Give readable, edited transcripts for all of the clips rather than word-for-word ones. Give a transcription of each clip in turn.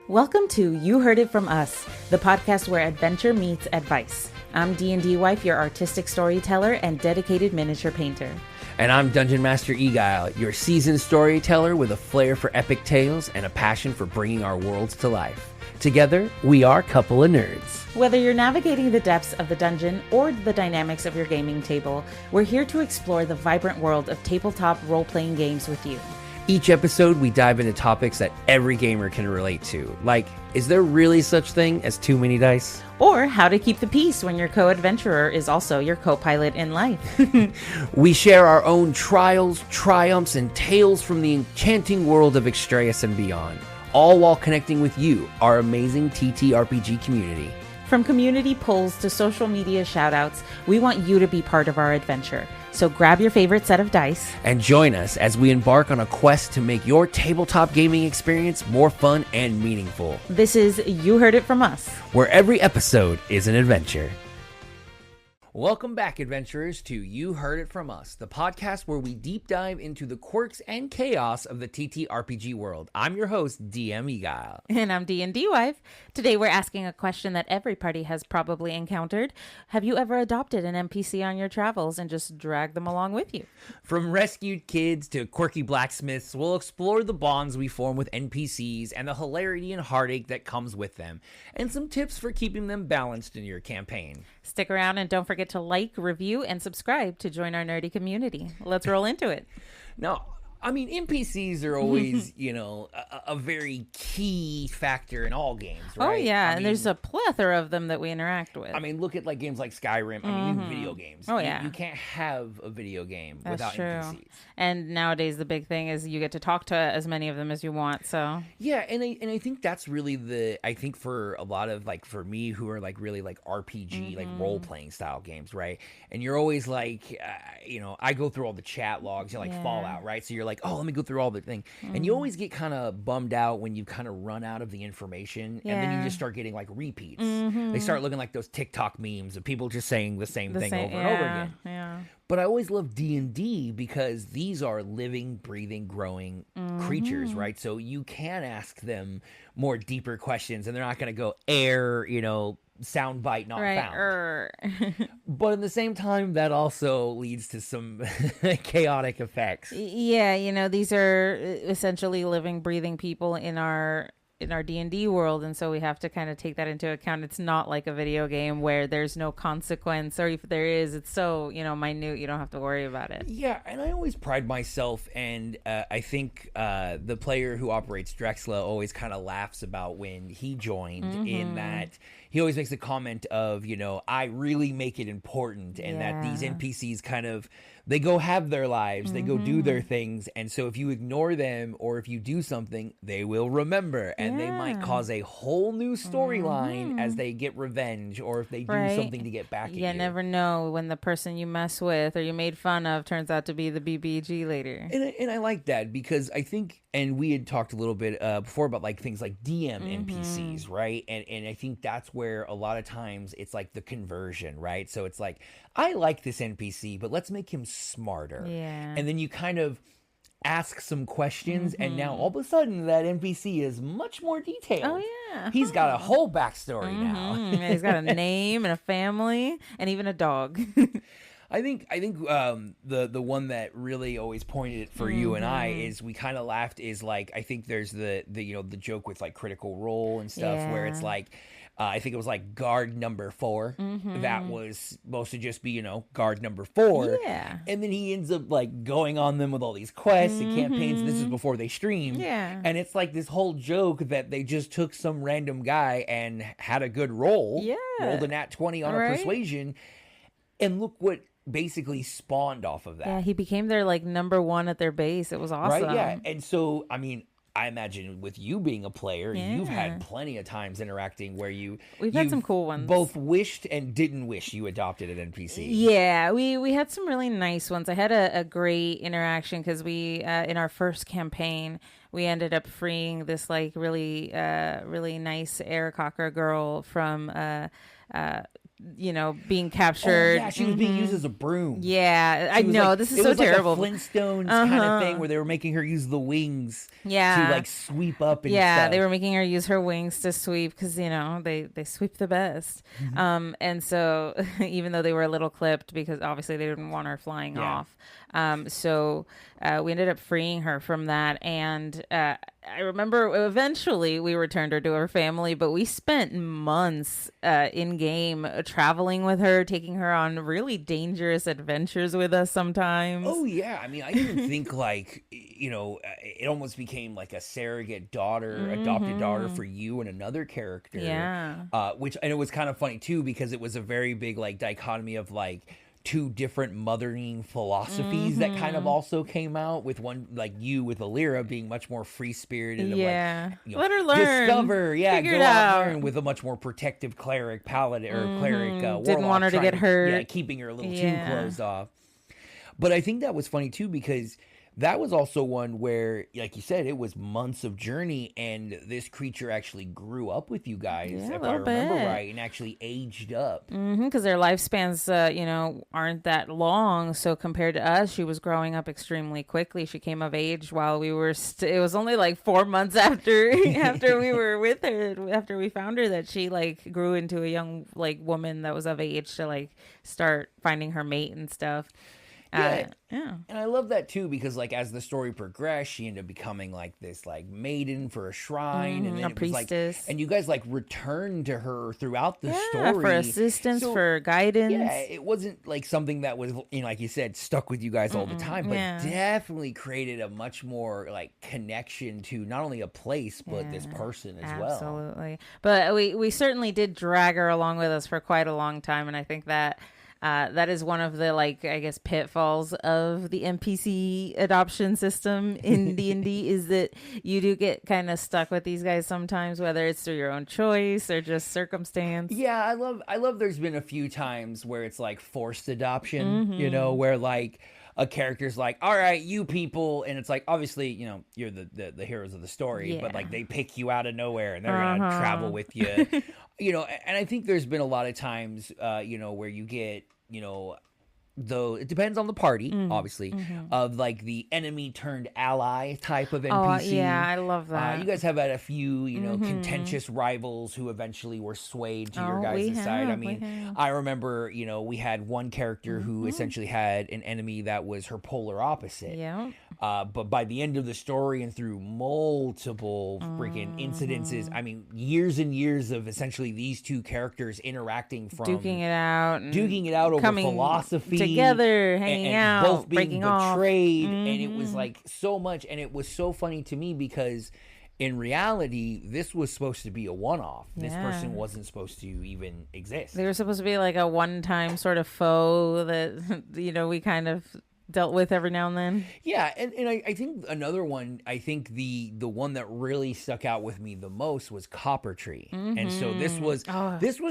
Welcome to You Heard It From Us, the podcast where adventure meets advice. I'm DNDWife, your artistic storyteller and dedicated miniature painter. And I'm Dungeon Master Eguile, your seasoned storyteller with a flair for epic tales and a passion for bringing our worlds to life. Together, we are a couple of nerds. Whether you're navigating the depths of the dungeon or the dynamics of your gaming table, we're here to explore the vibrant world of tabletop role-playing games with you. Each episode, we dive into topics that every gamer can relate to, like, is there really such thing as too many dice? Or how to keep the peace when your co-adventurer is also your co-pilot in life. We share our own trials, triumphs, and tales from the enchanting world of Extraeus and beyond, all while connecting with you, our amazing TTRPG community. From community polls to social media shoutouts, we want you to be part of our adventure. So grab your favorite set of dice and join us as we embark on a quest to make your tabletop gaming experience more fun and meaningful. This is You Heard It From Us, where every episode is an adventure. Welcome back, adventurers, to You Heard It From Us, the podcast where we deep dive into the quirks and chaos of the TTRPG world. I'm your host, DM Eguile. And I'm DNDWife. Today we're asking a question that every party has probably encountered. Have you ever adopted an NPC on your travels and just dragged them along with you? From rescued kids to quirky blacksmiths, we'll explore the bonds we form with NPCs and the hilarity and heartache that comes with them, and some tips for keeping them balanced in your campaign. Stick around and don't forget to like, review, and subscribe to join our nerdy community. Let's roll into it. Now, I mean, NPCs are always, a very key factor in all games, right? Oh, yeah, and there's a plethora of them that we interact with. I mean, look at like games like Skyrim. I mean, even video games. Oh, yeah. You can't have a video game without true. NPCs. And nowadays, the big thing is you get to talk to as many of them as you want, so. Yeah, and I think that's really I think for a lot of, like, for me who are, like, really, like, RPG, like, role-playing style games, right? And you're always, like, I go through all the chat logs, like Fallout, right? So you're like, oh, let me go through all the thing. And you always get kind of bummed out when you kind of run out of the information, and then you just start getting, like, repeats. They start looking like those TikTok memes of people just saying the same thing over and over again. Yeah. But I always love D&D because these are living, breathing, growing creatures, right? So you can ask them more deeper questions, and they're not going to go soundbite not found. But at the same time, that also leads to some chaotic effects. Yeah, these are essentially living, breathing people in our D&D world, and so we have to kind of take that into account. It's not like a video game where there's no consequence, or if there is, it's so minute, you don't have to worry about it. Yeah, and I always pride myself, and I think the player who operates Drexla always kind of laughs about when he joined, in that he always makes a comment of, I really make it important, and that these NPCs kind of, they go have their lives, they go do their things, and so if you ignore them or if you do something, they will remember, and they might cause a whole new storyline as they get revenge, or if they do something to get back at you. You never know when the person you mess with or you made fun of turns out to be the BBG later. And I like that because I think, and we had talked a little bit before about like things like DM NPCs, right? And I think that's where a lot of times it's like the conversion, right? So it's like, I like this NPC, but let's make him smarter. Yeah. And then you kind of ask some questions, and now all of a sudden that NPC is much more detailed. Oh, yeah. He's got a whole backstory now. He's got a name and a family and even a dog. I think the one that really always pointed it for you and I is, we kind of laughed, is like, I think there's the joke with like Critical Role and stuff where it's like, I think it was like guard number 4 that was supposed to just be, guard number 4. Yeah. And then he ends up like going on them with all these quests and campaigns. This is before they streamed. Yeah. And it's like this whole joke that they just took some random guy and had a good roll. Yeah. Rolled a nat 20 on a persuasion. And look what basically spawned off of that. Yeah, he became their like number 1 at their base. It was awesome. Right, yeah. And so, I mean, I imagine with you being a player, you've had plenty of times interacting where we've had some cool ones. Both wished and didn't wish you adopted an NPC. Yeah, we had some really nice ones. I had a great interaction because we in our first campaign we ended up freeing this like really nice Aarakocra girl from being captured. Oh, yeah, she was being used as a broom. Yeah, I know. Like, this is so terrible. Like a Flintstones kind of thing where they were making her use the wings to like sweep up and yeah, stuff. they were making her use her wings to sweep because they sweep the best. And so even though they were a little clipped because obviously they didn't want her flying off. So we ended up freeing her from that, and I remember eventually we returned her to her family, but we spent months in game traveling with her, taking her on really dangerous adventures with us sometimes. Oh yeah, I mean, I even think like it almost became like a surrogate daughter, adopted daughter for you and another character. Yeah, and it was kind of funny too because it was a very big like dichotomy of like two different mothering philosophies that kind of also came out, with one like you with Allura being much more free spirited and let her learn, discover, figure go it out out. and learn, with a much more protective cleric paladin or cleric warlock, didn't want her to get hurt, keeping her a little too closed off. But I think that was funny too because that was also one where, like you said, it was months of journey, and this creature actually grew up with you guys, if I remember right, and actually aged up. Because their lifespans, aren't that long. So compared to us, she was growing up extremely quickly. She came of age while we were. It was only like 4 months after we were with her, after we found her, that she like grew into a young like woman that was of age to like start finding her mate and stuff. Yeah. And I love that too because like as the story progressed, she ended up becoming like this like maiden for a shrine and then a priestess. Like, and you guys like returned to her throughout the story for assistance, for guidance. Yeah, it wasn't like something that was like you said stuck with you guys all the time, but definitely created a much more like connection to not only a place but this person as well. Absolutely. But we certainly did drag her along with us for quite a long time, and I think that that is one of the, like, I guess, pitfalls of the NPC adoption system in D&D is that you do get kind of stuck with these guys sometimes, whether it's through your own choice or just circumstance. Yeah, I love there's been a few times where it's like forced adoption, where like a character's like, all right, you people, and it's like, obviously, you're the heroes of the story, but like they pick you out of nowhere and they're gonna travel with you. And I think there's been a lot of times where you get though it depends on the party, obviously, of like the enemy turned ally type of NPC. Oh, yeah, I love that. You guys have had a few, contentious rivals who eventually were swayed to your guys' side. I mean, I remember, we had one character who essentially had an enemy that was her polar opposite. Yeah. But by the end of the story and through multiple freaking incidences, I mean, years and years of essentially these two characters interacting from duking it out over philosophy together, hanging out, both being breaking betrayed, off. and it was like so much, and it was so funny to me because in reality, this was supposed to be a one-off. This person wasn't supposed to even exist. They were supposed to be like a one-time sort of foe that we kind of dealt with every now and then. Yeah, and I think another one, I think the one that really stuck out with me the most was Copper Tree. And so this was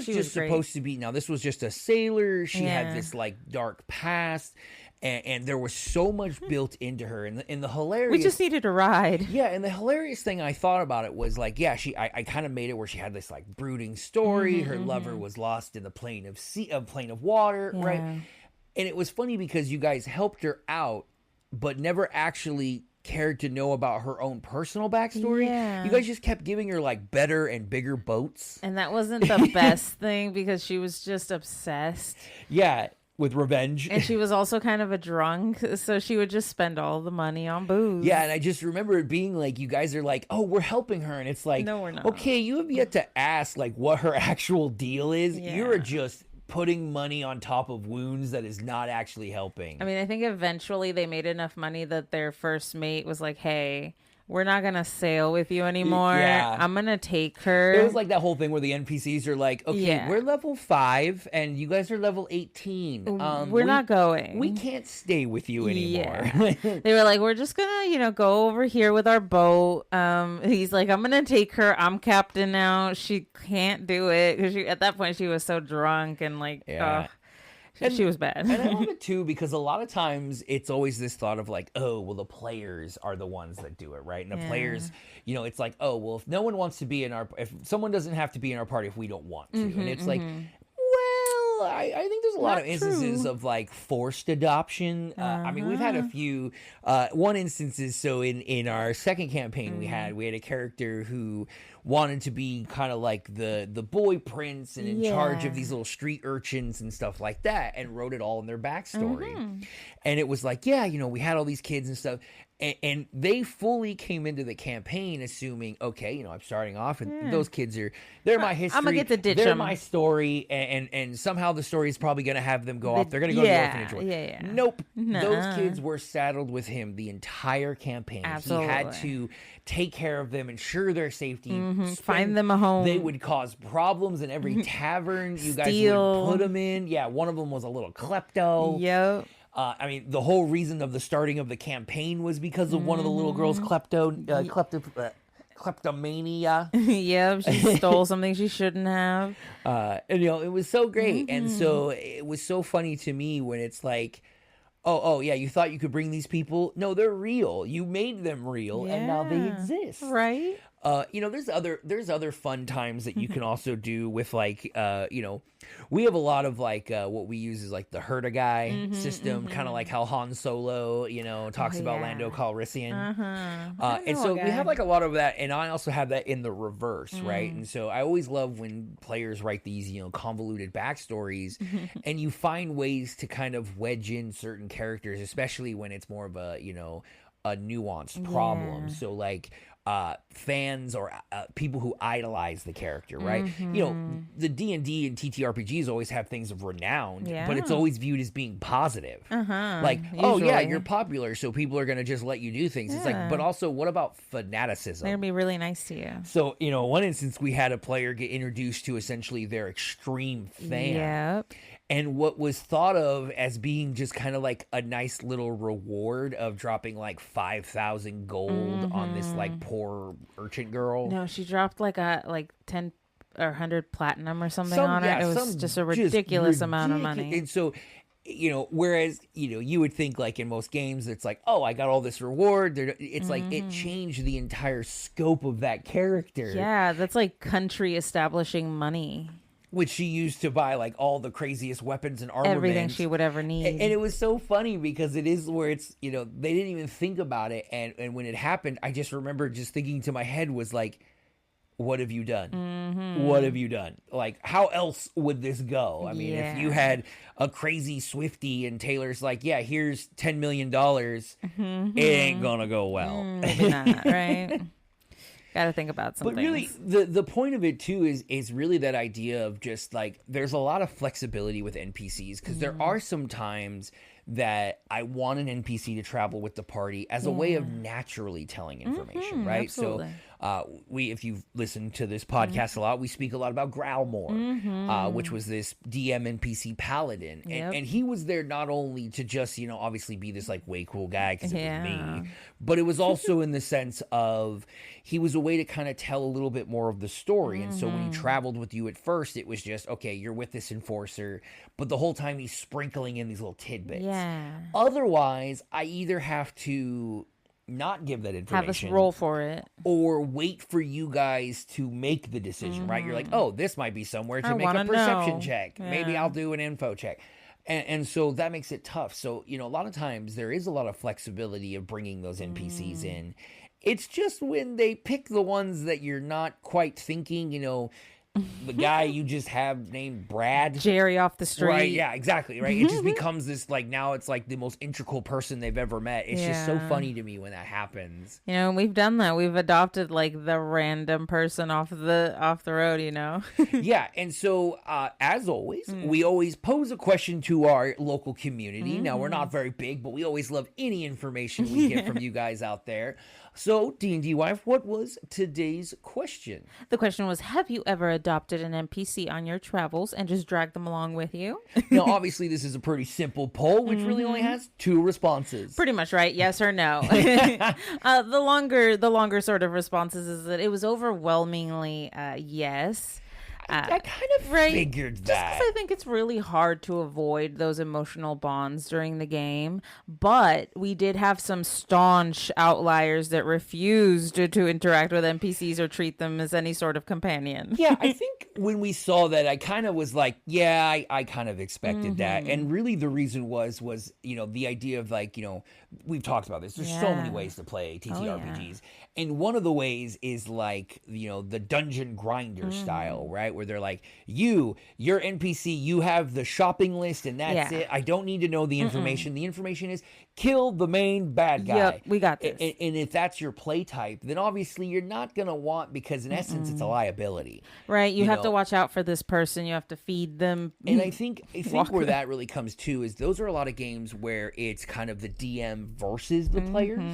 just supposed to be, now this was just a sailor. She had this like dark past, and there was so much built into her, and the hilarious, we just needed a ride. Yeah, and the hilarious thing I thought about it was like, I kind of made it where she had this like brooding story. Her lover was lost in the plane of water, right? And it was funny because you guys helped her out, but never actually cared to know about her own personal backstory. You guys just kept giving her like better and bigger boats. And that wasn't the best thing because she was just obsessed. Yeah, with revenge. And she was also kind of a drunk, so she would just spend all the money on booze. Yeah, and I just remember it being like, you guys are like, oh, we're helping her. And it's like, no, we're not. Okay, you have yet to ask like what her actual deal is. You're just putting money on top of wounds that is not actually helping. I mean, I think eventually they made enough money that their first mate was like, hey, we're not going to sail with you anymore. I'm going to take her. It was like that whole thing where the NPCs are like, okay, we're level 5 and you guys are level 18. We're not going. We can't stay with you anymore. They were like, we're just going to, go over here with our boat. He's like, I'm going to take her. I'm captain now. She can't do it. Because at that point, she was so drunk and like, she was bad. And I love it too because a lot of times it's always this thought of like, oh, well, the players are the ones that do it, right? And the players, it's like, oh, well, if no one wants to be if someone doesn't have to be in our party if we don't want to. And it's like, well, I think there's a lot Not of instances true. of like forced adoption. I mean, we've had a few. One instance is so in our second campaign we had a character who wanted to be kind of like the boy prince and in charge of these little street urchins and stuff like that, and wrote it all in their backstory. And it was like, yeah, you know, we had all these kids and stuff. And they fully came into the campaign assuming, okay, you know, I'm starting off, and those kids they're my history. I'm gonna get to ditch they're them. my story, and somehow the story is probably going to have them go off. They're going to go to the orphanage. Yeah. Nope. Those kids were saddled with him the entire campaign. Absolutely. He had to take care of them, ensure their safety, Find them a home. They would cause problems in every tavern you guys Steal. would put them in. Yeah, one of them was a little klepto. Yep. I mean, the whole reason of the starting of the campaign was because of one of the little girls' kleptomania. Yep. She stole something she shouldn't have. And, you know, it was so great. And so it was so funny to me when it's like, oh, yeah, you thought you could bring these people? No, they're real. You made them real, and now they exist. Right. You know, there's other fun times that you can also do with like, you know, we have a lot of like what we use is like the herd a guy system, kind of like how Han Solo, you know, talks about Lando Calrissian. And so we have like a lot of that, and I also have that in the reverse, right? And so I always love when players write these, you know, convoluted backstories, and you find ways to kind of wedge in certain characters, especially when it's more of a, you know, a nuanced problem. So like fans or people who idolize the character, right? You know, the D&D and TTRPGs always have things of renown, but it's always viewed as being positive. Like, oh yeah, you're popular, so people are going to just let you do things. It's like, but also, what about fanaticism? They're going to be really nice to you. So, you know, one instance we had a player get introduced to essentially their extreme fan. Yep. And what was thought of as being just kind of like a nice little reward of dropping like 5,000 gold on this like poor urchin girl. No, she dropped like 10 or 100 platinum or something on it. It was just a ridiculous amount of money. And so, you know, whereas, you know, you would think like in most games, it's like, oh, I got all this reward. It's like it changed the entire scope of that character. Yeah, that's like country establishing money. Which she used to buy like all the craziest weapons and armaments. Everything she would ever need. And it was so funny because it is where it's, you know, they didn't even think about it. And when it happened, I just remember just thinking to my head was like, what have you done? What have you done? Like, how else would this go? I mean, if you had a crazy Swiftie and Taylor's like, yeah, here's $10 million, it ain't gonna go well. Maybe not, right? Got to think about some things. Really, the point of it too is really that idea of just like there's a lot of flexibility with NPCs because there are some times that I want an NPC to travel with the party as a way of naturally telling information, right? Absolutely. So if you've listened to this podcast a lot, we speak a lot about Growlmore, which was this DM NPC paladin. And he was there not only to just, you know, obviously be this like way cool guy because it was me, but it was also in the sense of he was a way to kind of tell a little bit more of the story. And so when he traveled with you at first, it was just, okay, you're with this enforcer, but the whole time he's sprinkling in these little tidbits. Otherwise, I either have to not give that information. Have us roll for it. Or wait for you guys to make the decision, right? You're like, oh, this might be somewhere to make a perception check. Maybe I'll do an info check. And so that makes it tough. So, you know, a lot of times there is a lot of flexibility of bringing those NPCs in. It's just when they pick the ones that you're not quite thinking, you know, the guy you just have named Brad. Jerry off the street. Right, yeah, exactly, right? It just becomes this, like, now it's like the most integral person they've ever met. It's just so funny to me when that happens. You know, we've done that. We've adopted, like, the random person off the road, you know? Yeah, and so, as always, we always pose a question to our local community. Now, we're not very big, but we always love any information we get from you guys out there. So, D&D wife, what was today's question? The question was, have you ever adopted an NPC on your travels and just dragged them along with you? Now, obviously, this is a pretty simple poll, which really only has 2 responses. Pretty much, right? Yes or no. The longer sort of responses is that it was overwhelmingly yes. I kind of figured Just that. because I think it's really hard to avoid those emotional bonds during the game, but we did have some staunch outliers that refused to interact with NPCs or treat them as any sort of companion. Yeah, I think when we saw that, I kind of was like, yeah, I kind of expected that. And really the reason was, the idea of like, we've talked about this. There's so many ways to play TTRPGs. And one of the ways is like, the dungeon grinder style, right? Where they're like, you're NPC, you have the shopping list and that's it. I don't need to know the information. The information is kill the main bad guy. Yep, we got this. And if that's your play type, then obviously you're not going to want, because in essence, it's a liability. Right. You have to watch out for this person. You have to feed them. And I think where that really comes to is those are a lot of games where it's kind of the DM versus the players.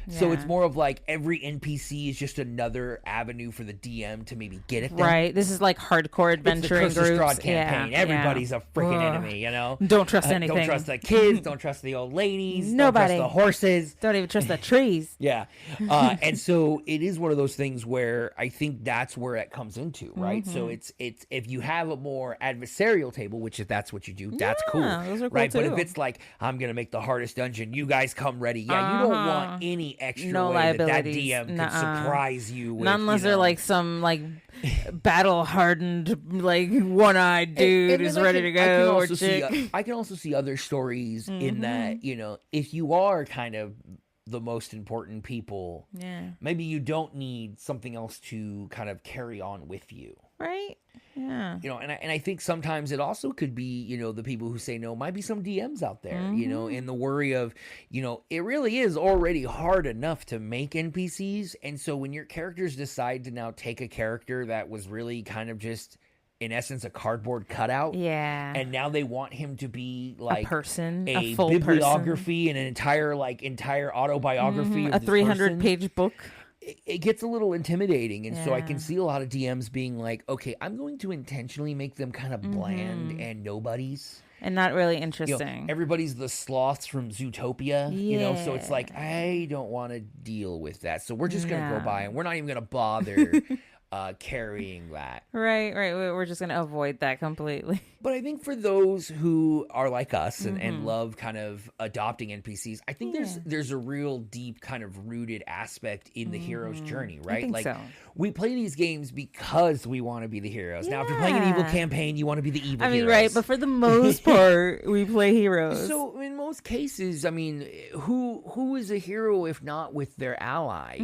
So it's more of like every NPC is just another avenue for the DM to maybe get at them. Right. This is like hardcore adventuring it's the groups. Curse of Strahd campaign. Everybody's a freaking enemy, Don't trust anything. Don't trust the kids. Don't trust the old ladies. Nobody. Don't trust the horses. Don't even trust the trees. Yeah. And so it is one of those things where I think that's where it comes into, right? So it's if you have a more adversarial table, which if that's what you do, that's cool. Those are cool right? too. But if it's like, I'm going to make the hardest dungeon, you guys come ready. Yeah, you don't want any extra way that DM could surprise you with. Not unless they're like some like battle hardened, like one-eyed dude and who's ready to go. I can also see other stories in that, if you are kind of the most important people, maybe you don't need something else to kind of carry on with you. Right. Yeah. And I think sometimes it also could be, the people who say no might be some DMs out there, in the worry of, it really is already hard enough to make NPCs. And so when your characters decide to now take a character that was really kind of just, in essence, a cardboard cutout. Yeah. And now they want him to be like a person, a full bibliography person. and an entire autobiography of a 300-page book. It gets a little intimidating. And so I can see a lot of DMs being like, okay, I'm going to intentionally make them kind of bland and nobodies. And not really interesting. Everybody's the sloths from Zootopia, so it's like, I don't want to deal with that. So we're just going to go by and we're not even going to bother carrying that. Right. We're just going to avoid that completely. But I think for those who are like us and love kind of adopting NPCs, I think there's a real deep kind of rooted aspect in the hero's journey, right? I think like so. We play these games because we want to be the heroes. Now, if you're playing an evil campaign, you want to be the evil heroes. Right, but for the most part, we play heroes. So in most cases, I mean, who is a hero if not with their ally?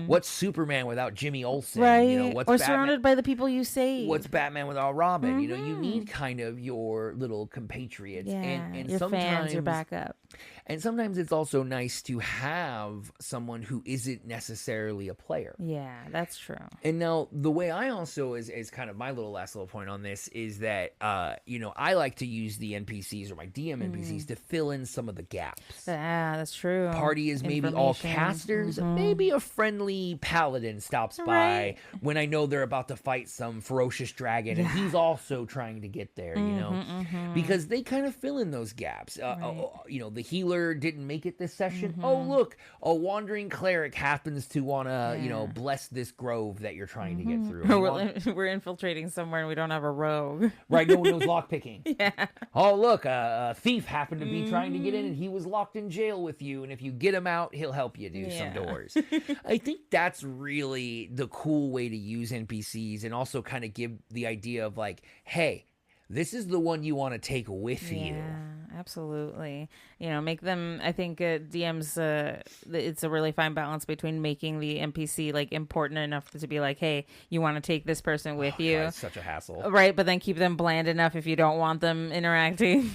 What's Superman without Jimmy Olsen? Right, what's or Batman? Surrounded by the people you save. What's Batman without Robin? You need kind of your little compatriots. Yeah, and your sometimes, fans, your backup. And sometimes it's also nice to have someone who isn't necessarily a player. Yeah, that's true. And now the way I also is kind of my last little point on this is that, I like to use the NPCs or my DM NPCs to fill in some of the gaps. Yeah, that's true. Party is maybe all casters. Maybe a friendly paladin stops by when I know they're about to fight some ferocious dragon and he's also trying to get there, because they kind of fill in those gaps. The healer didn't make it this session. Oh, look, a wandering cleric happens to want to, bless this grove that you're trying to get through. We're infiltrating somewhere and we don't have a rogue. Right, no one knows lockpicking. Yeah. Oh, look, a thief happened to be trying to get in and he was locked in jail with you. And if you get him out, he'll help you do some doors. I think that's really the cool way to use NPCs and also kind of give the idea of like, hey, this is the one you want to take with you. Yeah, absolutely. Make them, I think DMs, it's a really fine balance between making the NPC like important enough to be like, hey, you want to take this person with you. God, it's such a hassle. Right, but then keep them bland enough if you don't want them interacting.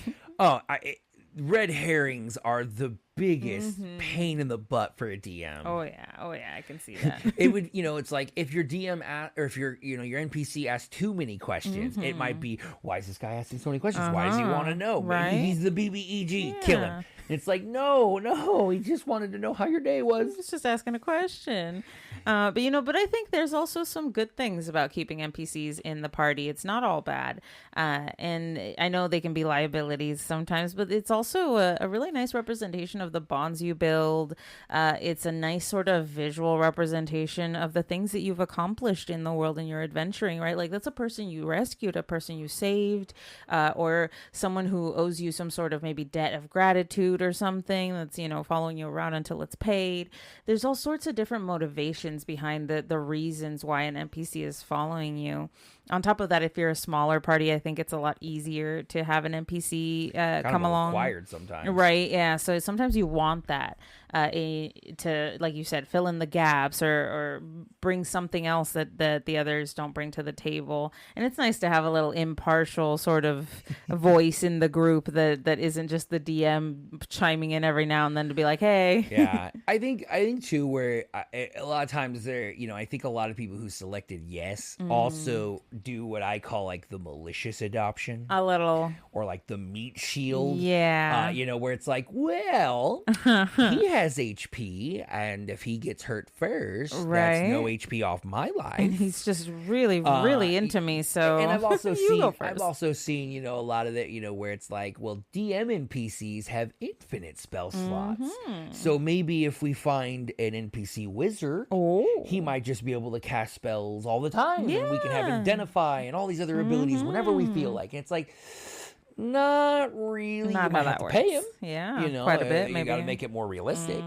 Red herrings are the biggest pain in the butt for a DM. Oh yeah, I can see that. It would, it's like if your DM or if your NPC asks too many questions, it might be, why is this guy asking so many questions? Why does he want to know? Right? Maybe he's the BBEG. Kill him. It's like, no, he just wanted to know how your day was. He's just asking a question. But I think there's also some good things about keeping NPCs in the party. It's not all bad. And I know they can be liabilities sometimes, but it's also a really nice representation of of the bonds you build. It's a nice sort of visual representation of the things that you've accomplished in the world and you're adventuring, right? Like that's a person you rescued, a person you saved, or someone who owes you some sort of maybe debt of gratitude or something that's, following you around until it's paid. There's all sorts of different motivations behind the reasons why an NPC is following you. On top of that, if you're a smaller party, I think it's a lot easier to have an NPC come along. Required sometimes, right? Yeah. So sometimes you want that to, like you said, fill in the gaps or bring something else that the others don't bring to the table. And it's nice to have a little impartial sort of voice in the group that isn't just the DM chiming in every now and then to be like, hey. Yeah, I think too, where a lot of times there, I think a lot of people who selected yes also do what I call like the malicious adoption, a little, or like the meat shield. Yeah, where it's like, well, he has HP, and if he gets hurt first, that's no HP off my life. And he's just really, really into me. So, and I've also seen, a lot of that, where it's like, well, DM NPCs have infinite spell slots, so maybe if we find an NPC wizard, he might just be able to cast spells all the time, and we can have identify and all these other abilities whenever we feel like. And it's like, not really. Not you might have to pay him. Yeah, quite a bit. You got to make it more realistic.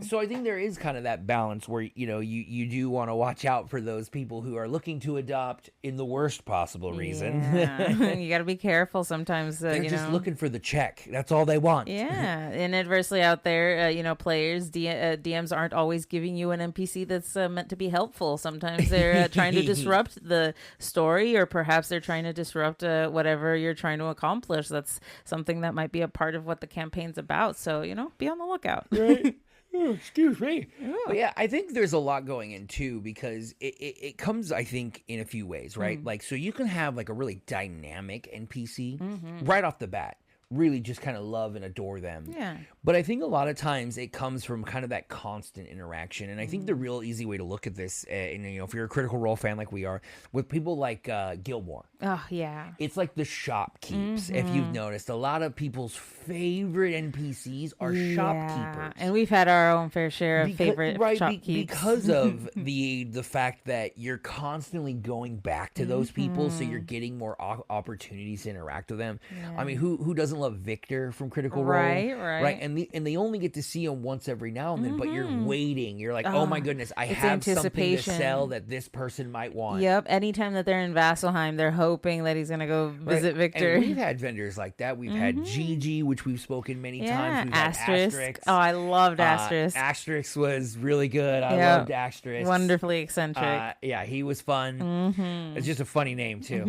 So I think there is kind of that balance where you do want to watch out for those people who are looking to adopt in the worst possible reason. Yeah. You got to be careful sometimes. They're just looking for the check. That's all they want. Yeah, inadvertently out there, players, DMs aren't always giving you an NPC that's meant to be helpful. Sometimes they're trying to disrupt the story, or perhaps they're trying to disrupt whatever you're trying to accomplish. That's something that might be a part of what the campaign's about. So, be on the lookout. Right. Oh, excuse me. But yeah, I think there's a lot going in too, because it comes, I think, in a few ways, right? Like, so you can have like a really dynamic NPC right off the bat. Really just kind of love and adore them. Yeah. But I think a lot of times it comes from kind of that constant interaction. And I think the real easy way to look at this, if you're a Critical Role fan like we are, with people like Gilmore. Oh, yeah. It's like the shopkeepers. If you've noticed, a lot of people's favorite NPCs are shopkeepers. And we've had our own fair share of favorite shopkeepers. Because of the fact that you're constantly going back to those people, so you're getting more opportunities to interact with them. Yeah. I mean, who doesn't love Victor from Critical Role? Right. And they only get to see him once every now and then, but you're waiting. You're like, oh my goodness, I have something to sell that this person might want. Yep. Anytime that they're in Vasselheim, they're hoping that he's going to go visit Victor. And we've had vendors like that. We've had Gigi, which we've spoken many times. We've had Asterisk. Oh, I loved Asterisk. Asterisk was really good. I loved Asterisk. Wonderfully eccentric. Yeah, he was fun. It's just a funny name too.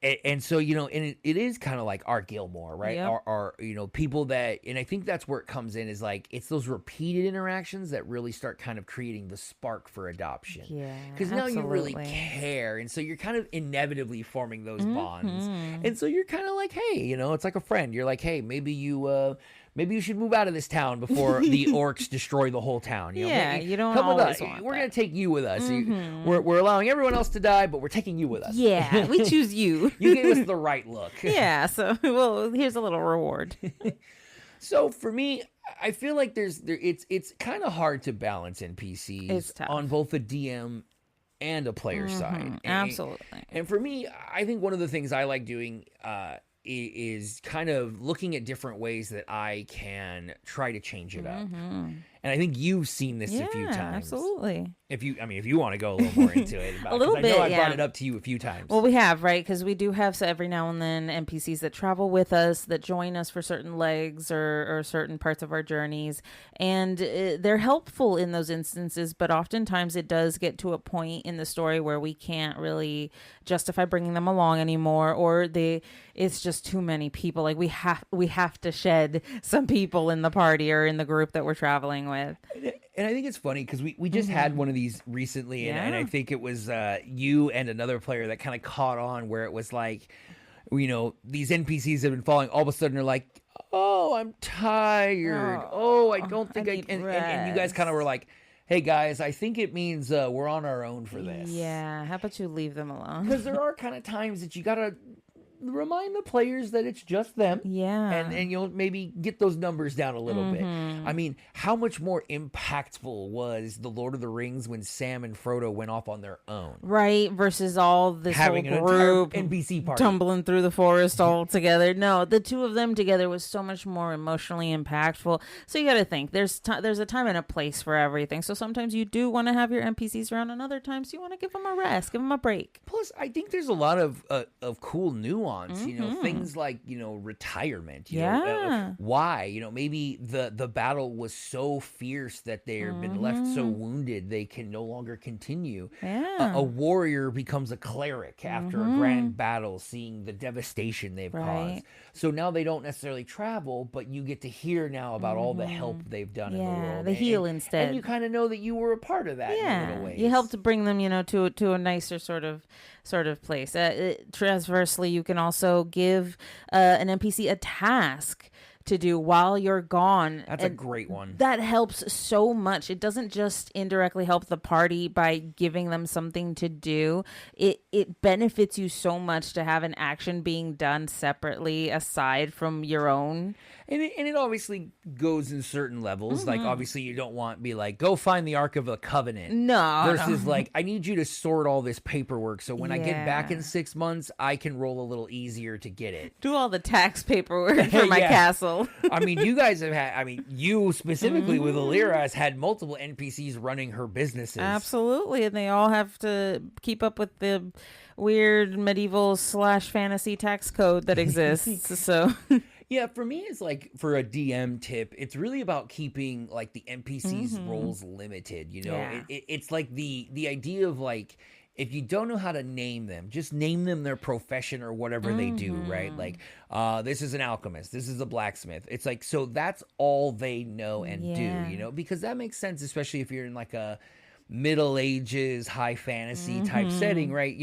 And so, and it is kind of like our Gilmore, right? Yep. Our people that, and I think that's where it comes in, is like, it's those repeated interactions that really start kind of creating the spark for adoption. Yeah, because now you really care. And so you're kind of inevitably forming those bonds. And so you're kind of like, hey, it's like a friend. You're like, hey, maybe you should move out of this town before the orcs destroy the whole town. You don't come always with us. want We're that. going to take you with us. We're allowing everyone else to die, but we're taking you with us. Yeah, we choose you. You gave us the right look. Yeah, so here's a little reward. So for me, I feel like it's kind of hard to balance NPCs on both a DM and a player side. Absolutely. And for me, I think one of the things I like doing is kind of looking at different ways that I can try to change it up. And I think you've seen this a few times. Absolutely. If you want to go a little more into it, a little bit. I know I brought it up to you a few times. Well, we have, right? Because we do have every now and then NPCs that travel with us, that join us for certain legs or certain parts of our journeys, and they're helpful in those instances. But oftentimes, it does get to a point in the story where we can't really justify bringing them along anymore, or it's just too many people. Like we have to shed some people in the party or in the group that we're traveling with. And I think it's funny because we just had one of these recently, and I think it was you and another player that kind of caught on, where it was like, these NPCs have been falling. All of a sudden, they're like, "Oh, I'm tired. Oh, I don't think I can." And you guys kind of were like, "Hey guys, I think it means we're on our own for this." Yeah, how about you leave them alone? Because there are kind of times that you gotta remind the players that it's just them. Yeah. And you'll maybe get those numbers down a little bit. I mean, how much more impactful was The Lord of the Rings when Sam and Frodo went off on their own? Right, versus all this Having whole an group entire NPC party. tumbling through the forest all together. No, the two of them together was so much more emotionally impactful. So you got to think there's a time and a place for everything. So sometimes you do want to have your NPCs around, and other times you want to give them a rest, give them a break. Plus, I think there's a lot of cool nuance. You know, things like retirement. You know, why? You know, maybe the battle was so fierce that they've been left so wounded they can no longer continue. Yeah. A warrior becomes a cleric after a grand battle, seeing the devastation they've caused. So now they don't necessarily travel, but you get to hear now about all the help they've done in the world. They heal instead. And you kind of know that you were a part of that in little ways. You helped to bring them, to a nicer sort of place. Transversely, you can also give an NPC a task to do while you're gone. That's a great one. That helps so much. It doesn't just indirectly help the party by giving them something to do. It benefits you so much to have an action being done separately aside from your own. And it obviously goes in certain levels. Like, obviously, you don't want to be like, go find the Ark of the Covenant. No. Versus, like, I need you to sort all this paperwork so when I get back in 6 months, I can roll a little easier to get it. Do all the tax paperwork for my castle. I mean, you guys have had, you specifically with Allure has had multiple NPCs running her businesses. Absolutely. And they all have to keep up with the weird medieval / fantasy tax code that exists. So... Yeah, for me, it's like for a DM tip, it's really about keeping like the NPCs roles limited. You know, it's like the idea of like, if you don't know how to name them, just name them their profession or whatever they do, right? Like, this is an alchemist, this is a blacksmith. It's like, so that's all they know and do, because that makes sense, especially if you're in like a Middle Ages, high fantasy type setting, right?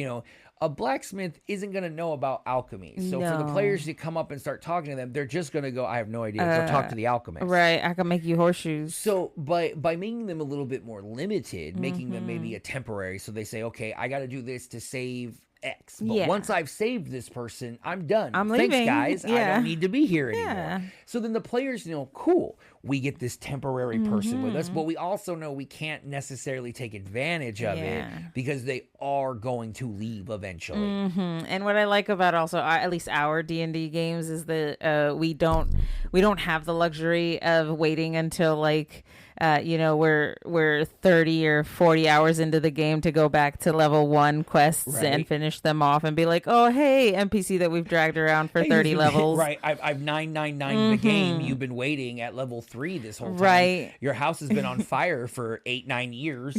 A blacksmith isn't going to know about alchemy. So for the players to come up and start talking to them, they're just going to go, I have no idea. Go talk to the alchemist. Right. I can make you horseshoes. So by making them a little bit more limited, making them maybe a temporary, so they say, okay, I got to do this to save X. But once I've saved this person, I'm done. I'm Thanks, leaving. guys. I don't need to be here anymore. So then the players know, cool, we get this temporary person with us, but we also know we can't necessarily take advantage of it because they are going to leave eventually. And what I like about also, at least our D&D games, is that we don't have the luxury of waiting until like we're 30 or 40 hours into the game to go back to level 1 quests and finish them off and be like, oh, hey, NPC that we've dragged around for 30 levels. Right. I've 999 the game. You've been waiting at level 3 this whole time. Right. Your house has been on fire for 8-9 years.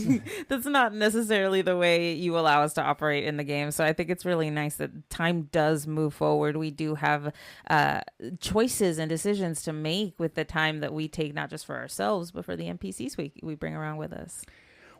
That's not necessarily the way you allow us to operate in the game. So I think it's really nice that time does move forward. We do have choices and decisions to make with the time that we take, not just for ourselves, but for the NPCs we bring around with us.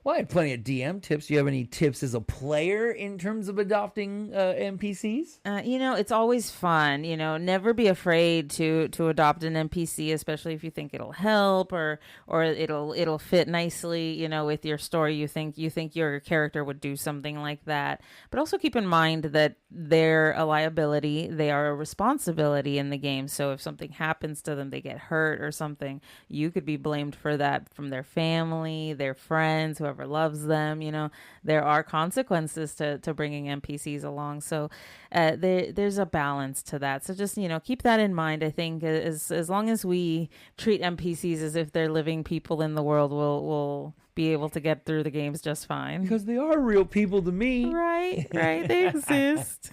Well, I had plenty of DM tips. Do you have any tips as a player in terms of adopting NPCs? It's always fun. Never be afraid to adopt an NPC, especially if you think it'll help or it'll fit nicely. With your story, you think your character would do something like that. But also keep in mind that they're a liability. They are a responsibility in the game. So if something happens to them, they get hurt or something, you could be blamed for that from their family, their friends, whoever loves them. There are consequences to bringing NPCs along. So there's a balance to that. So just, keep that in mind. I think as long as we treat NPCs as if they're living people in the world, we'll be able to get through the games just fine. Because they are real people to me. Right. They exist.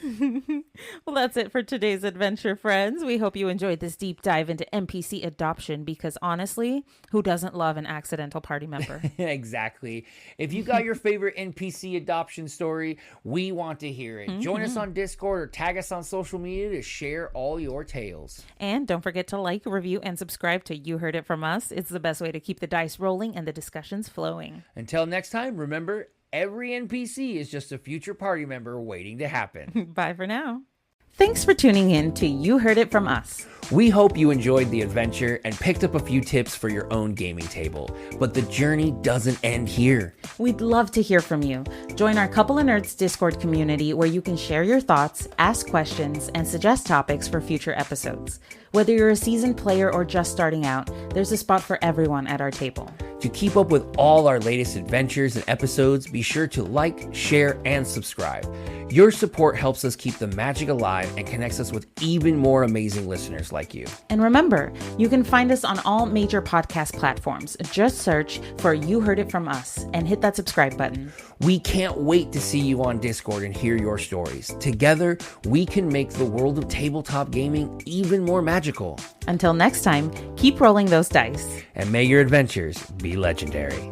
Well, that's it for today's adventure, friends. We hope you enjoyed this deep dive into NPC adoption because honestly, who doesn't love an accidental party member? Exactly. If you got your favorite NPC adoption story, we want to hear it. Join us on Discord or tag us on social media to share all your tales. And don't forget to like, review, and subscribe to You Heard It From Us. It's the best way to keep the dice rolling and the discussions flowing. Until next time, remember, every NPC is just a future party member waiting to happen. Bye for now. Thanks for tuning in to You Heard It From Us. We hope you enjoyed the adventure and picked up a few tips for your own gaming table. But the journey doesn't end here. We'd love to hear from you. Join our Couple of Nerds Discord community where you can share your thoughts, ask questions, and suggest topics for future episodes. Whether you're a seasoned player or just starting out, there's a spot for everyone at our table. To keep up with all our latest adventures and episodes, be sure to like, share, and subscribe. Your support helps us keep the magic alive and connects us with even more amazing listeners like you. And remember, you can find us on all major podcast platforms. Just search for You Heard It From Us and hit that subscribe button. We can't wait to see you on Discord and hear your stories. Together, we can make the world of tabletop gaming even more magical. Until next time, keep rolling those dice. And may your adventures be legendary.